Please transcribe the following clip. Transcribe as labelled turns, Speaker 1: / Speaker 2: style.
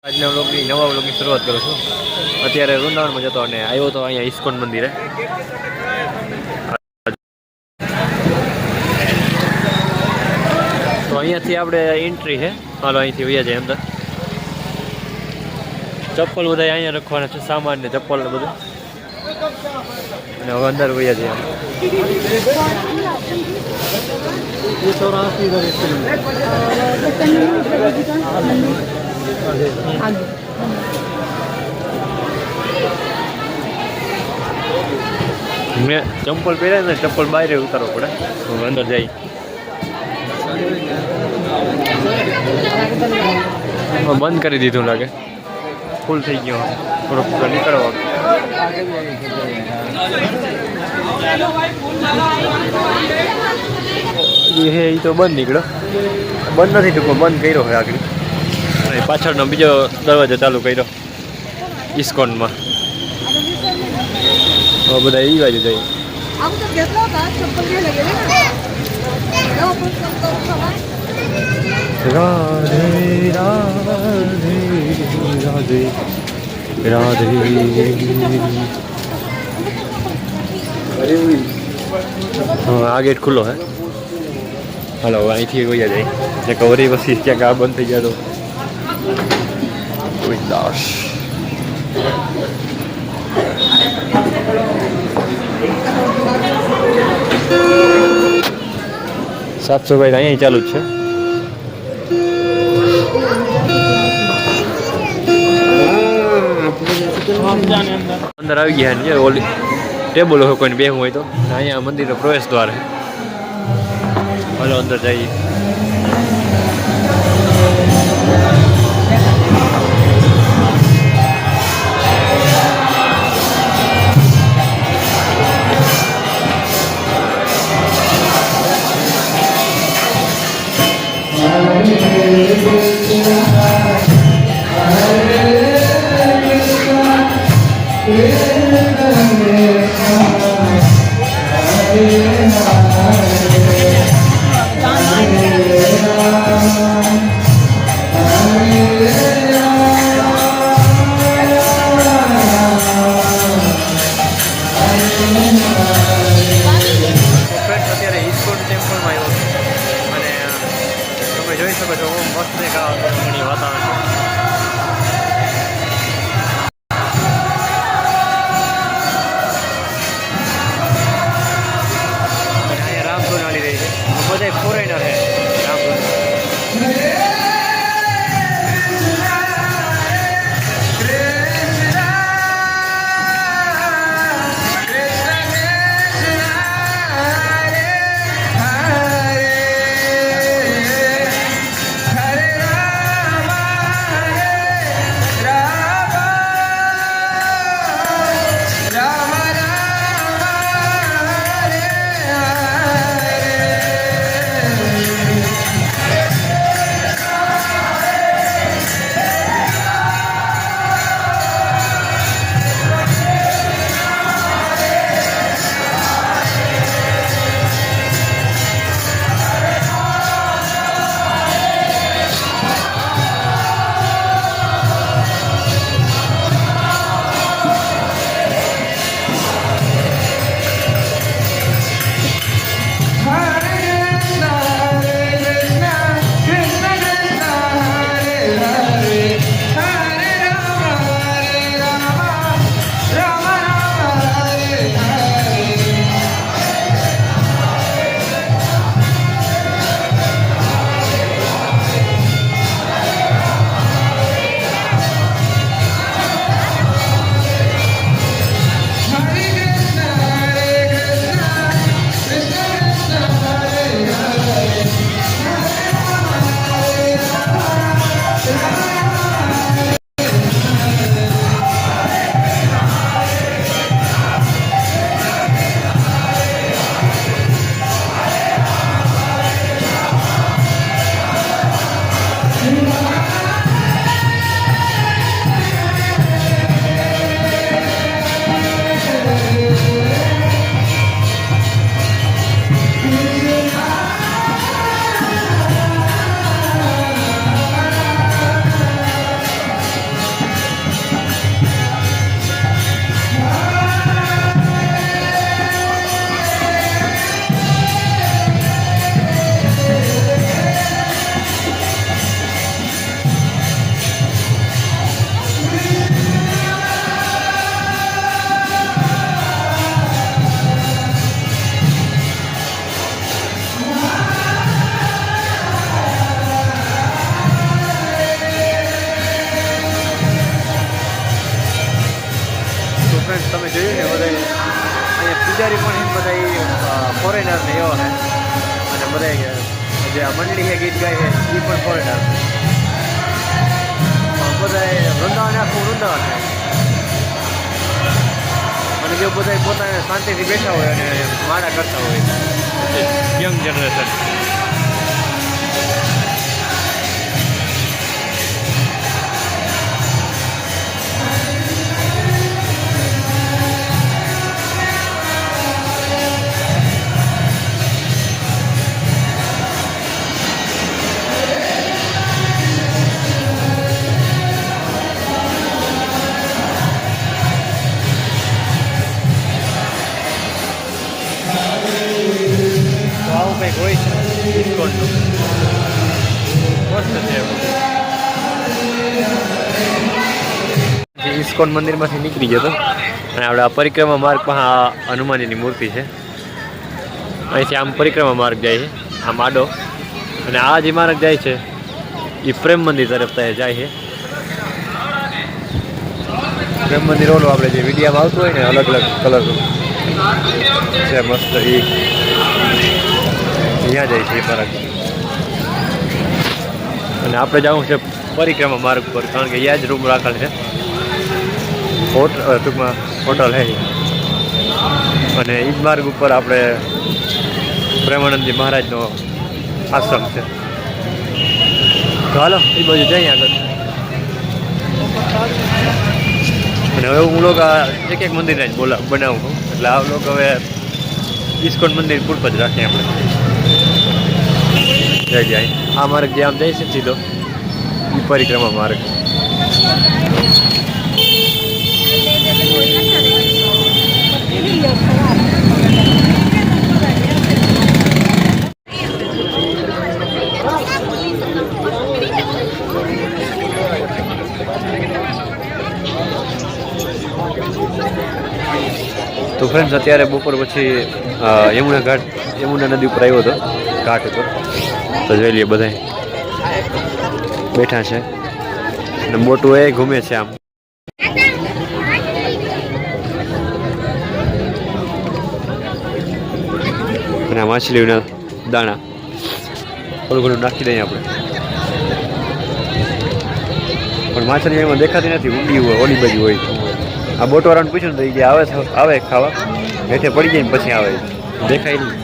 Speaker 1: આજના વ્લોગની નવા વ્લોગની શરૂઆત કરું છું. અત્યારે વૃંદાવનમાં જતો અને આવ્યો તો અહીંયા ઇસ્કોન મંદિરે. તો અહીંયાથી આપણે એન્ટ્રી છે. હાલો અહીંથી વયા જાય અંદર. ચપ્પલ બધા અહીંયા રાખવાના છે, સામાન ને ચપ્પલ ને બધું. અને હવે અંદર વયા જાય. મેં ચંપલ પહેર્યા ને ચપ્પલ બહાર ઉતારવો પડે. હું અંદર જઈ બંધ કરી દીધું લાગે, ફૂલ થઈ ગયો. થોડોક નીકળવો હે, એ તો બંધ નીકળ્યો. બંધ નથી ટૂંકો બંધ કર્યો હોય આગળ. અને પાછળનો બીજો દરવાજો ચાલુ કર્યો ઇસ્કોનમાં. બધા એ બાજુ જઈએ. રાધે રાધે રાધે રાધે. હા, આ ગેટ ખુલ્લો હે. હાલો અહીંથી વયા જાય. જે કવરી વસી ક્યાંક આ બંધ થઈ ગયા તો દાસ. સાફ સફાઈ અહીંયા ચાલુ જ છે. અંદર આવી ગયા ને ઓલી ટેબલ હોય કોઈને બેહવું હોય તો. અહીંયા મંદિરનો પ્રવેશ દ્વાર છે. હાલો અંદર જઈએ. પૂજારી પણ બધા ફોરેનર ને એવા છે અને બધા જે આ મંડળી છે ગીત ગાય છે એ પણ ફોરેનર બધા વૃંદાવન આખું વૃંદાવન છે અને જો બધા પોતાને શાંતિથી બેઠા હોય અને માળા કરતા હોય યંગ જનરેશન. આવું કંઈક હોય છે ઇસ્કોનનું મસ્ત છે. ઇસ્કોન મંદિરમાંથી નીકળી ગયો હતો અને આપણે આ પરિક્રમા માર્ગ પર આ હનુમાનજીની મૂર્તિ છે. અહીંથી આમ પરિક્રમા માર્ગ જાય છે આમ આડો અને આ જે માર્ગ જાય છે એ પ્રેમ મંદિર તરફ જાય છે. પ્રેમ મંદિર ઓલું આપણે જે વિડીયામાં આવતું હોય ને અલગ અલગ કલર છે મસ્ત એ અહીંયા જાય છે એ માર્ગ અને આપણે જવું છે પરિક્રમા માર્ગ પર કારણ કે અહીંયા જ રૂમ રાખેલ છે ટૂંકમાં હોટલ છે અને એ જ માર્ગ ઉપર આપણે પ્રેમાનંદજી મહારાજનો આશ્રમ છે. તો હાલો એ બાજુ જઈએ આગળ. અને હવે હું લોકો એક એક મંદિરને જ બનાવું એટલે આ લોકો હવે ઇસ્કોન મંદિર પૂરતું જ રાખીએ આપણે. જઈ જાય આ માર્ગ જે આમ જાય છે સીધો એ પરિક્રમા માર્ગ. તો ફ્રેન્ડ્સ અત્યારે બપોર પછી યમુના નદી ઉપર આવ્યો હતો ઘાટ ઉપર તો જોઈ લઈએ બધા બેઠા છે અને મોટું એ ઘૂમે છે આમ. અને આ માછલીઓના દાણા થોડું ઘણું નાખી દઈએ આપણે પણ માછલી એમાં દેખાતી નથી ઊંડી હોય ઓલી બાજુ હોય. આ બોટવાળાને પૂછ્યું ને તો એ આવે ખાવા હેઠે પડી જાય ને પછી આવે દેખાય નહીં.